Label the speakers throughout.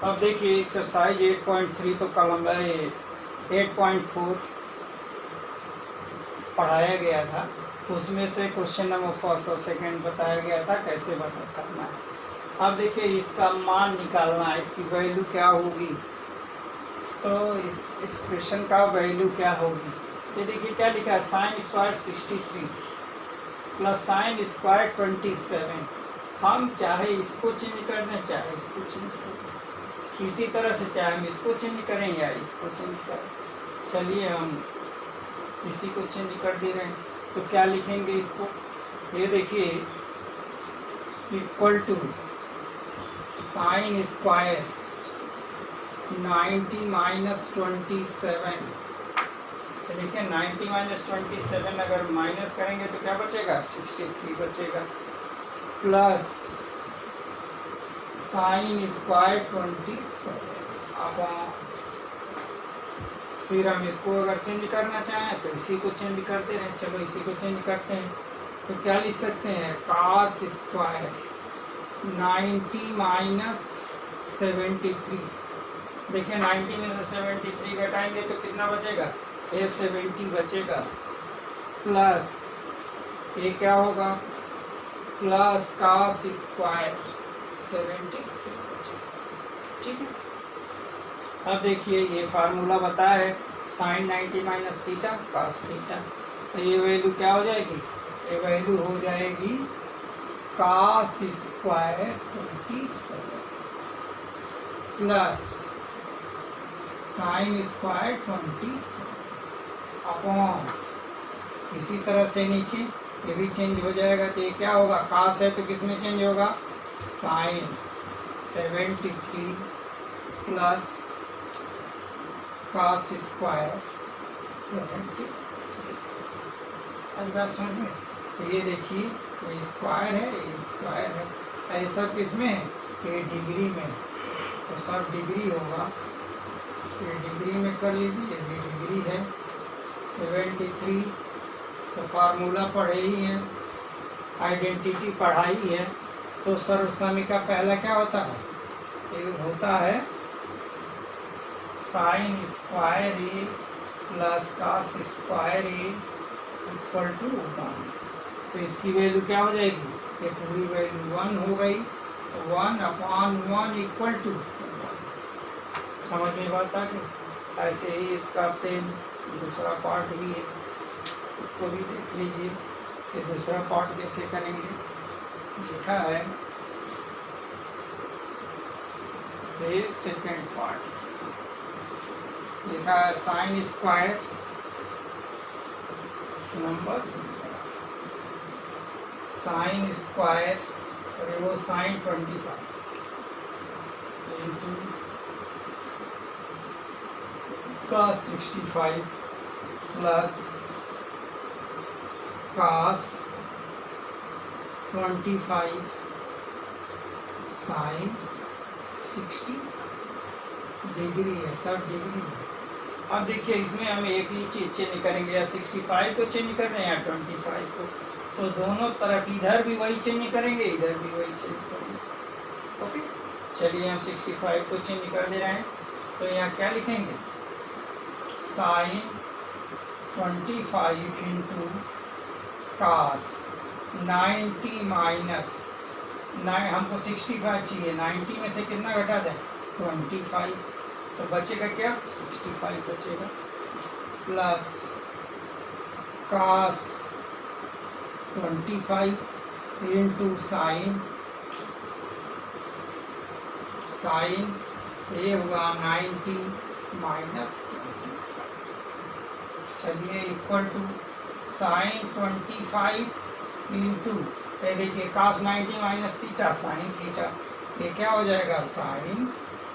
Speaker 1: अब देखिए एक्सरसाइज 8.3 तो कल हम 8.4 पढ़ाया गया था, उसमें से क्वेश्चन नंबर फर्स्ट और सेकंड बताया गया था कैसे करना है। अब देखिए इसका मान निकालना है, इसकी वैल्यू क्या होगी, तो इस एक्सप्रेशन का वैल्यू क्या होगी। ये देखिए क्या लिखा है, sine square 63 plus sine square 27। हम चाहे इसको चेंज कर दें चाहे इसको चेंज कर दें, इसी तरह से चाहे हम इसको चेंज करें या इसको चेंज करें। चलिए हम इसी को चेंज कर दे रहे हैं, तो क्या लिखेंगे इसको, ये देखिए equal to sine square 90 minus 27। देखिए 90 माइनस 27 अगर माइनस करेंगे तो क्या बचेगा, 63 बचेगा, प्लस साइन स्क्वायर 27। अब फिर हम इसको अगर चेंज करना चाहें तो इसी को चेंज करते रहें। चलो इसी को चेंज करते हैं, तो क्या लिख सकते हैं, कास स्क्वायर 90 माइनस 73। देखिए 90 में से 73 घटाएंगे तो कितना बचेगा, ये 70 बचेगा, प्लस ये क्या होगा, प्लस कास स्क्वायर 73 बचेगा। ठीक है, अब देखिए ये फार्मूला बताया है sine 90 minus theta cos theta, तो ये वैल्यू क्या हो जाएगी, ये वैल्यू हो जाएगी cos square 27 plus sine square 27 upon, इसी तरह से नीचे ये भी चेंज हो जाएगा, तो ये क्या होगा, कास है तो किस में चेंज होगा, साइन 73 प्लस कास स्क्वायर 73। बात समझ में, तो ये देखिए ये स्क्वायर है ये स्क्वायर है, ये सब किस में है, ये डिग्री में, तो सब डिग्री होगा, ये डिग्री में कर लीजिए, ये डिग्री है 73। तो फार्मूला पढ़े ही है, आइडेंटिटी पढ़ाई है, तो सर्वसमी का पहला क्या होता है, ये होता है sine square A plus cos square A equal to 1। तो इसकी वैल्यू क्या हो जाएगी, ये पूरी वैल्यू 1 हो गई, 1 अपॉन 1 इक्वल टू 1। समझ में बात आ गई। ऐसे ही इसका सेम दूसरा पार्ट भी है, इसको भी देख लीजिए कि दूसरा पार्ट कैसे करेंगे। लिखा है ये सेकेंड पार्ट, इसका लिखा है साइन स्क्वायर नंबर दूसरा, साइन स्क्वायर और वो sine 25 into cos 65 plus cos 25 sine 60 degree है, सब डिग्री है। अब देखिए इसमें हम एक ही चीज़ चेंज करेंगे, या 65 को चेंज कर दें या 25 को, तो दोनों तरफ इधर भी वही चेंज करेंगे इधर भी वही चेंज करेंगे। ओके, चलिए हम 65 को चेंज कर दे रहे हैं, तो यहाँ क्या लिखेंगे, साइन 25 इंटू कास 90 माइनस हमको 65 चाहिए, 90 में से कितना घटा दें, 25, तो बचेगा क्या, 65 बचेगा, प्लस कास 25 इंटू साइन ये हुआ 90 माइनस 25। चलिए इक्वल टू साइन 25 इंटू, ये देखिए कास 90 माइनस थीटा साइन थीटा, ये क्या हो जाएगा, साइन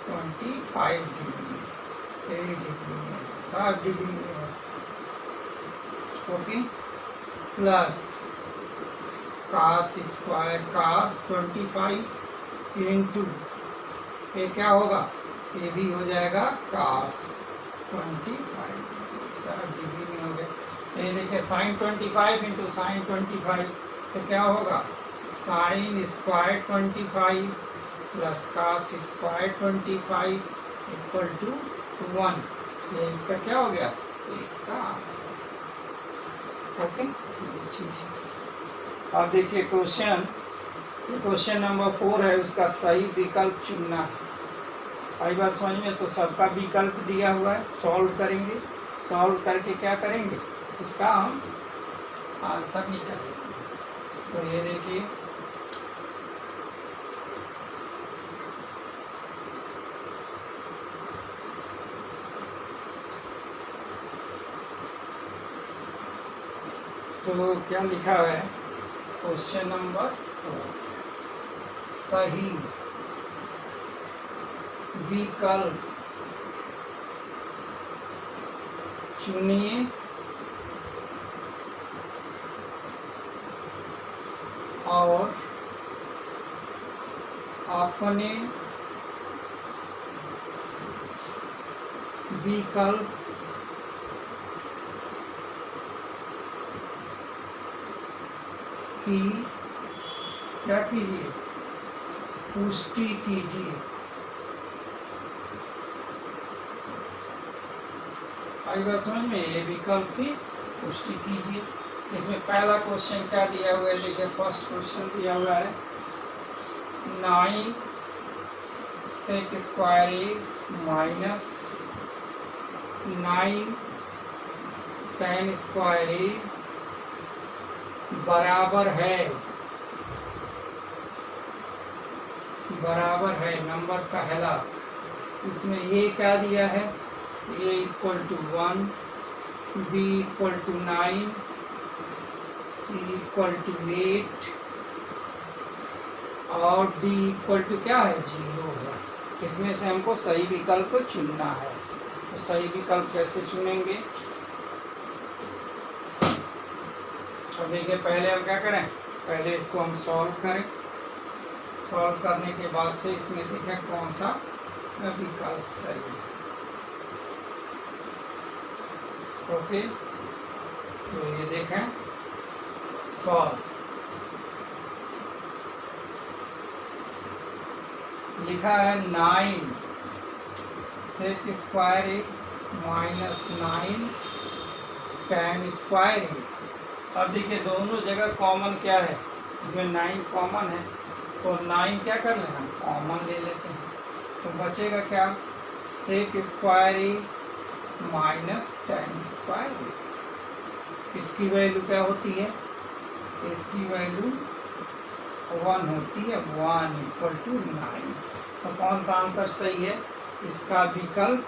Speaker 1: 25 डिग्री, ये डिग्री में, सब डिग्री में है। ओके, प्लस कास स्क्वायर कास 25 इंटू, ये क्या होगा, ये भी हो जाएगा कास 25, सब डिग्री में हो गया। तो ये देखिए साइन 25 इंटू साइन 25, तो क्या होगा, sine square 25 plus cos square 25 equal to 1। ये इसका क्या हो गया, ये इसका आंसर। ओके, ये चीज़ है। अब देखिए क्वेश्चन नंबर 4 है, उसका सही विकल्प चुनना है। आई बात समझ में? तो सबका विकल्प दिया हुआ है, सॉल्व करेंगे, सॉल्व करके क्या करेंगे, उसका हम आंसर निकालेंगे। तो ये देखिए तो क्या लिखा है, क्वेश्चन नंबर 4 सही विकल्प चुनिए और अपने विकल्प की क्या कीजिए, पुष्टि कीजिए। आई बात समझ में? ये विकल्प की पुष्टि कीजिए। इसमें पहला क्वेश्चन क्या दिया हुआ है, देखिए फर्स्ट क्वेश्चन दिया हुआ है 9 sec square A minus 9 tan square A बराबर है नंबर पहला। इसमें ये क्या दिया है, A equal to 1, B equal to 9, C equal to 8 और डी इक्वल टू क्या है, 0 है। इसमें से हमको सही विकल्प चुनना है। तो सही विकल्प कैसे चुनेंगे, तो देखिए पहले हम क्या करें, पहले इसको हम सॉल्व करें। सॉल्व करने के बाद से इसमें देखें कौन सा विकल्प सही है। ओके, तो ये देखें सॉल्व लिखा है 9 sec square A minus 9 tan square A. अब देखिए दोनों जगह कॉमन क्या है, इसमें 9 कॉमन है, तो 9 क्या कर लें हम कॉमन ले लेते हैं। तो बचेगा क्या, सेक square A minus tan square ए। इसकी वैल्यू क्या होती है, इसकी वैल्यू 1 होती है, 1 इक्वल टू 9। तो कौन सा आंसर सही है, इसका विकल्प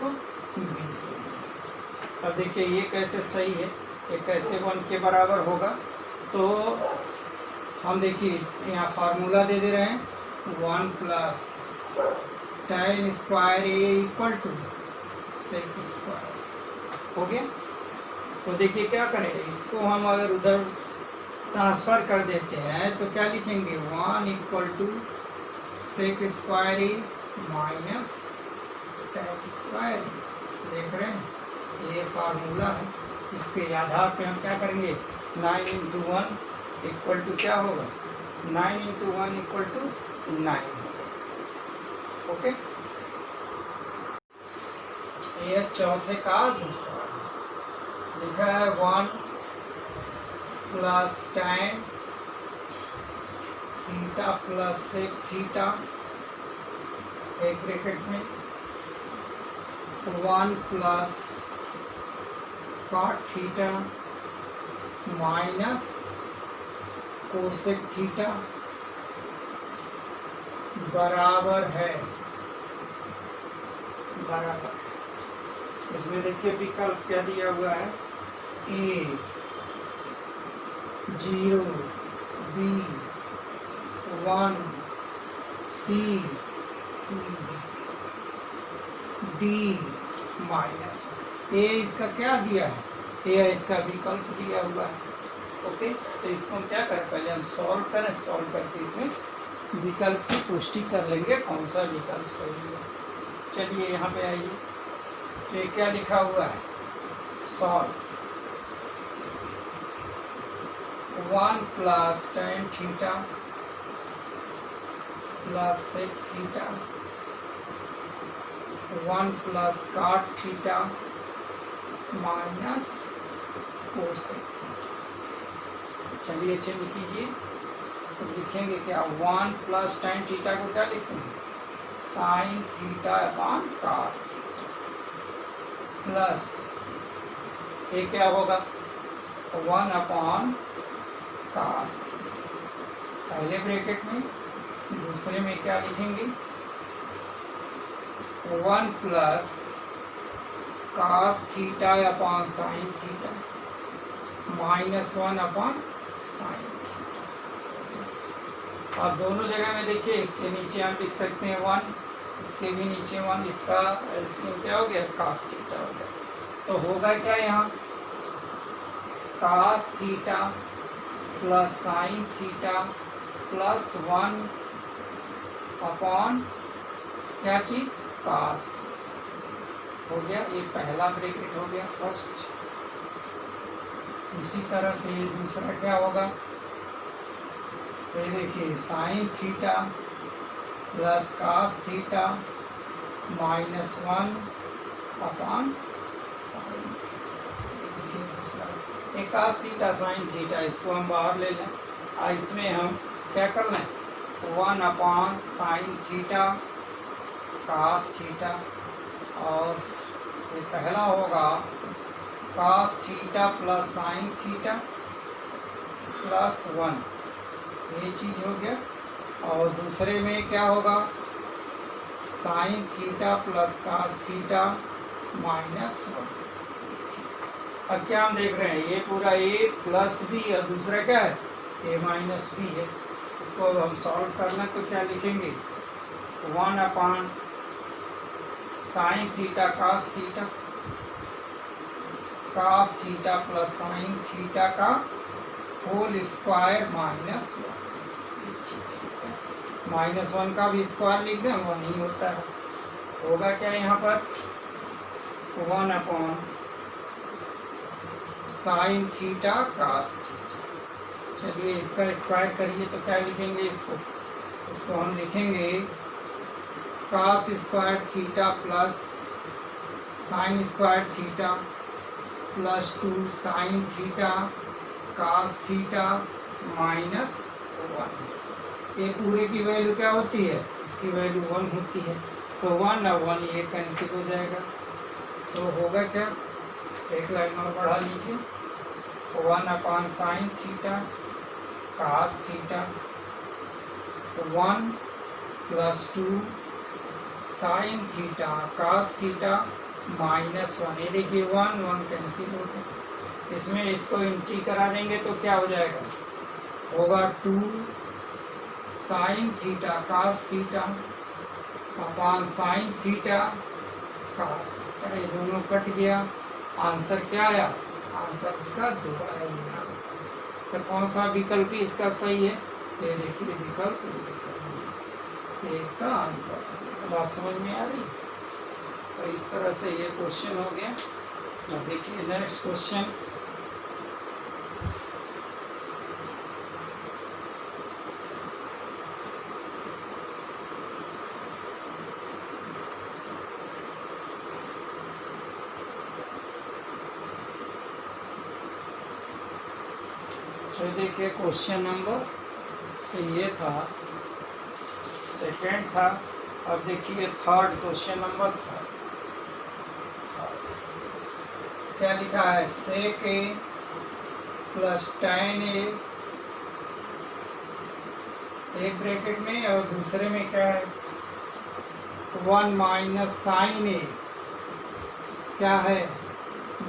Speaker 1: बी सही है। अब देखिए ये कैसे सही है, ये कैसे 1 के बराबर होगा। तो हम देखिए यहाँ फार्मूला दे रहे हैं 1 plus tan square A equal to sec square हो गया। तो देखिए क्या करें, इसको हम अगर उधर ट्रांसफ़र कर देते हैं तो क्या लिखेंगे, 1 equal to sec square A minus tan square A. देख रहे हैं, ये फार्मूला है। इसके आधार पे हम क्या करेंगे, 9 इंटू 1 इक्वल टू क्या होगा, 9 इंटू 1 इक्वल टू 9 होगा। ओके, ये चौथे का दूसरा लिखा है 1 plus tan theta plus sec theta, एक ब्रैकेट में 1 plus cot theta minus cosec theta बराबर है। इसमें देखिए विकल्प क्या दिया हुआ है, A 0, B 1, C 2, D minus. ए इसका क्या दिया है, ए इसका विकल्प दिया हुआ है। ओके, तो इसको हम क्या करें, पहले हम सॉल्व करें, सॉल्व करके इसमें विकल्प की पुष्टि कर लेंगे कौन सा विकल्प सही है। चलिए यहाँ पे आइए, तो क्या लिखा हुआ है, solve 1 plus tan theta plus sec theta 1 plus cot theta minus cosec theta. चलिए चेंज कीजिए, तो लिखेंगे क्या 1 प्लस टेन थीटा को क्या लिखते हैं sine theta upon cos theta plus ये क्या होगा 1 अपॉन कास थीटा पहले ब्रैकेट में, दूसरे में क्या लिखेंगे 1 plus cos theta upon sine theta minus 1 upon sine theta. और दोनों जगह में देखिए इसके नीचे हम लिख सकते हैं 1, इसके भी नीचे 1, इसका एलसीएम क्या हो गया कास थीटा हो गया। तो होगा क्या यहाँ cos theta plus sine theta plus 1 upon क्या चीज कास थीटा हो गया। ये पहला ब्रैकेट हो गया फर्स्ट। इसी तरह से ये दूसरा क्या होगा, ये देखिए sine theta plus cos theta minus 1 upon sine theta. ये देखिए दूसरा ये कास थीटा साइन थीटा, इसको हम बाहर ले लें। इसमें हम क्या कर लें 1 upon sine theta cos theta, और ये पहला होगा cos theta plus sine theta plus 1, ये चीज़ हो गया। और दूसरे में क्या होगा sine theta plus cos theta minus 1। अब क्या हम देख रहे हैं ये पूरा a प्लस बी और दूसरा क्या है a माइनस बी है। इसको अब हम सॉल्व करना तो क्या लिखेंगे 1 upon sine theta cos theta plus sine theta का होल स्क्वायर माइनस 1। माइनस 1 का भी स्क्वायर लिख दें 1 ही होता है। होगा क्या यहाँ पर 1 upon sine theta cos theta. चलिए इसका स्क्वायर करिए तो क्या लिखेंगे इसको हम लिखेंगे cos square theta plus sine square theta plus 2 sine theta cos theta minus 1। ये पूरे की वैल्यू क्या होती है इसकी वैल्यू 1 होती है, तो 1 और 1 ये कैंसिल हो जाएगा। तो होगा क्या एक लाइन और बढ़ा लीजिए 1 upon sine theta cos theta 1 plus 2 sine theta cos theta minus 1। ये देखिए 1 1 कैंसिल हो गया। इसमें इसको एंट्री करा देंगे तो क्या हो जाएगा होगा 2 sine theta cos theta upon sine theta cos theta. ये दोनों कट गया, आंसर क्या आया आंसर इसका 2 आया। तो कौन सा विकल्प इसका सही है ये देखिए विकल्प ये सही है, ये इसका आंसर है। बात समझ में आ रही। तो इस तरह से ये क्वेश्चन हो गया। अब देखिए नेक्स्ट क्वेश्चन तो देखिए क्वेश्चन नंबर तो ये था सेकंड था। अब देखिए थर्ड क्वेश्चन नंबर था क्या लिखा है सेक ए प्लस tan ए एक ब्रैकेट में और दूसरे में क्या है 1 माइनस साइन ए क्या है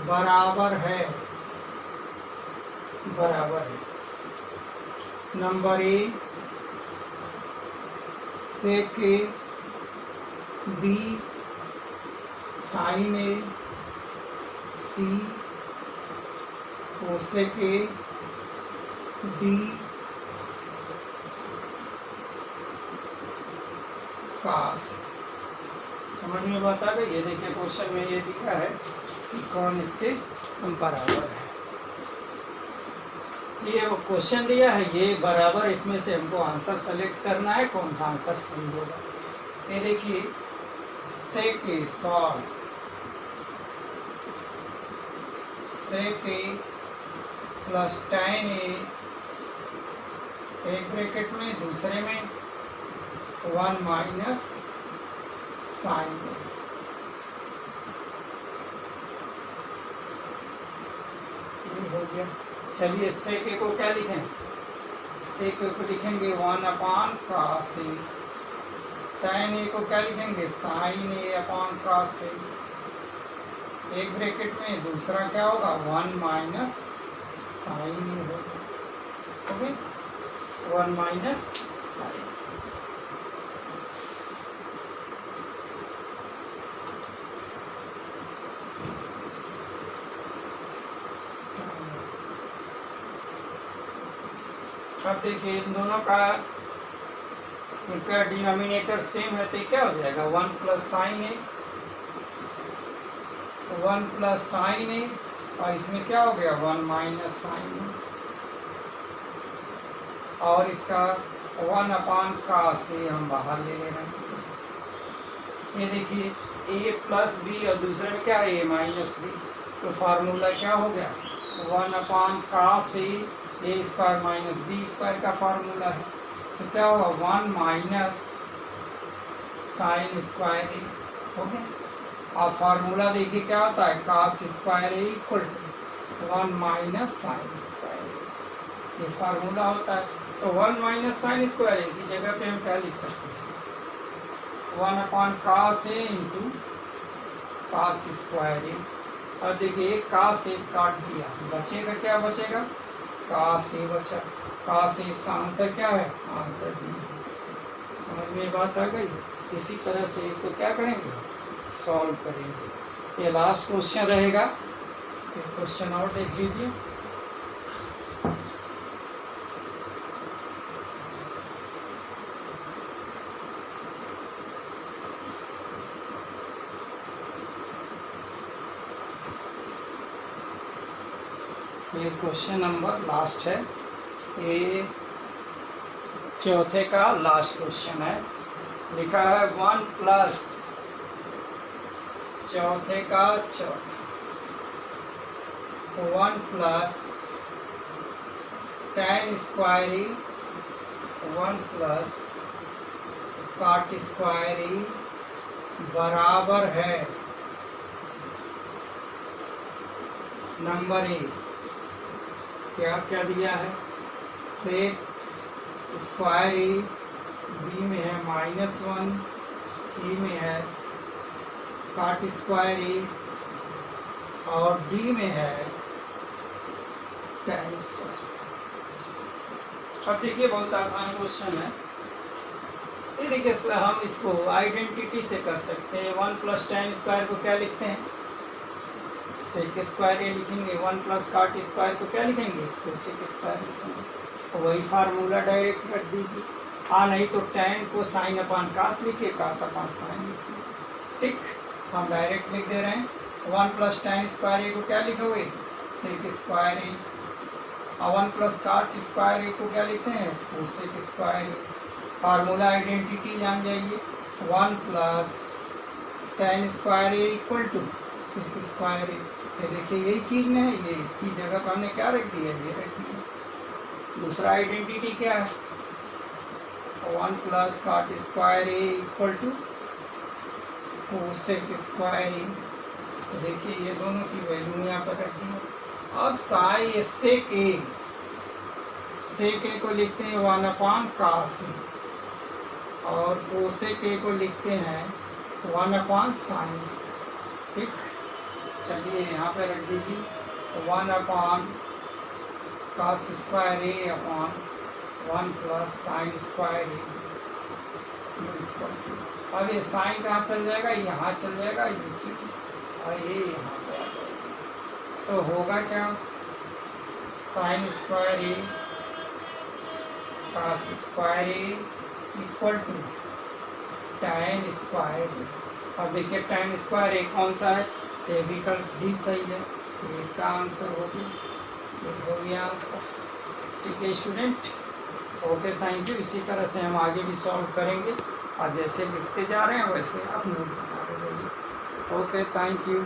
Speaker 1: बराबर है number A sec A B sine A C cosec A D cos. समझ में बात आ गई। ये देखिए क्वेश्चन में ये दिखा है कि कौन इसके बराबर है। ये वो क्वेश्चन दिया है, ये बराबर इसमें से हमको आंसर सेलेक्ट करना है, कौन सा आंसर सही होगा। ये देखिए sec A solve sec A plus tan A, एक ब्रैकेट में, दूसरे में 1 माइनस साइन ए। ये हो गया। चलिए सेक ए को क्या लिखें, सेक ए को लिखेंगे 1 अपान कास ए, tan ए को क्या लिखेंगे साइन ए अपान कास ए, एक ब्रैकेट में, दूसरा क्या होगा 1 माइनस साइन ए होगा। Okay, 1 minus sine. अब देखिए इन दोनों का इनका डिनोमिनेटर सेम है, तो क्या हो जाएगा 1 प्लस साइन ए, 1 प्लस साइन ए, और इसमें क्या हो गया 1 माइनस साइन ए, और इसका 1 अपान कास ए हम बाहर ले रहे हैं। ये देखिए ए प्लस बी और दूसरे में क्या है ए माइनस बी, तो फार्मूला क्या हो गया 1 upon cos A square minus B square का फार्मूला है, तो क्या होगा 1 minus sine square A. Okay, और फार्मूला देखिए क्या होता है cos square A equal to 1 minus sine square A, ये फार्मूला होता है। तो 1 माइनस साइन स्क्वायर ए की जगह पे हम क्या लिख सकते हैं 1 upon cos A into cos square A. अब देखिए एक कास ए काट दिया, बचेगा क्या बचेगा कास ए बचा, कास ए इसका आंसर क्या है आंसर बी। समझ में बात आ गई। इसी तरह से इसको क्या करेंगे सॉल्व करेंगे। ये लास्ट क्वेश्चन रहेगा, एक क्वेश्चन और देख लीजिए। ये क्वेश्चन नंबर लास्ट है, ये चौथे का लास्ट क्वेश्चन है। लिखा है 1 प्लस चौथे का चौथा 1 प्लस tan स्क्वायर ई 1 प्लस काट स्क्वायर ई बराबर है नंबर ए, क्या क्या दिया है सेक स्क्वायर ए, बी में है -1, सी में है काट स्क्वायर ए, और डी में है tan स्क्वायर। अब देखिए बहुत आसान क्वेश्चन है। ये देखिए हम इसको आइडेंटिटी से कर सकते हैं। 1 प्लस tan स्क्वायर को क्या लिखते हैं सेक स्क्वायर ए लिखेंगे, 1 प्लस काट स्क्वायर को क्या लिखेंगे तो सेक स्क्वायर लिखेंगे, तो वही फार्मूला डायरेक्ट रख दीजिए। नहीं तो tan को साइन अपान कास लिखिए, कास अपान साइन लिखिए। ठीक, हम डायरेक्ट लिख दे रहे हैं। 1 प्लस tan स्क्वायर ए को क्या लिखोगे सेक स्क्वायर ए, और 1 प्लस काट स्क्वायर ए को क्या लिखते हैं तो sec square A. Formula identity जान जाइए, 1 plus tan square A equal to sec square A. ये देखिए यही चीज़ में है, ये इसकी जगह पर हमने क्या रख दिया ये रख दिया। दूसरा आइडेंटिटी क्या है 1 plus cot square A equal to sec square A. तो देखिए ये दोनों की वैल्यू यहाँ पर रख दी। अब साई सेक ए को लिखते हैं 1 अपान कास ए, और कोसेक ए को लिखते हैं 1 अपान साइन। ठीक, चलिए यहाँ पे रख दीजिए 1 upon cos square A upon 1 plus sine square A. अब ये साइन कहाँ चल जाएगा यहाँ चल जाएगा ये चीज़, और ये यहाँ पे आ जाएगा। तो होगा क्या sine square A cos square A equal to tan square A. अब देखिए tan स्क्वायर ए कौन सा है, ए विकल्प डी सही है, ये इसका आंसर हो गया आंसर। ठीक है स्टूडेंट, ओके थैंक यू। इसी तरह से हम आगे भी सॉल्व करेंगे और जैसे लिखते जा रहे हैं वैसे आप नोट बना रहे रहिए। Okay thank you.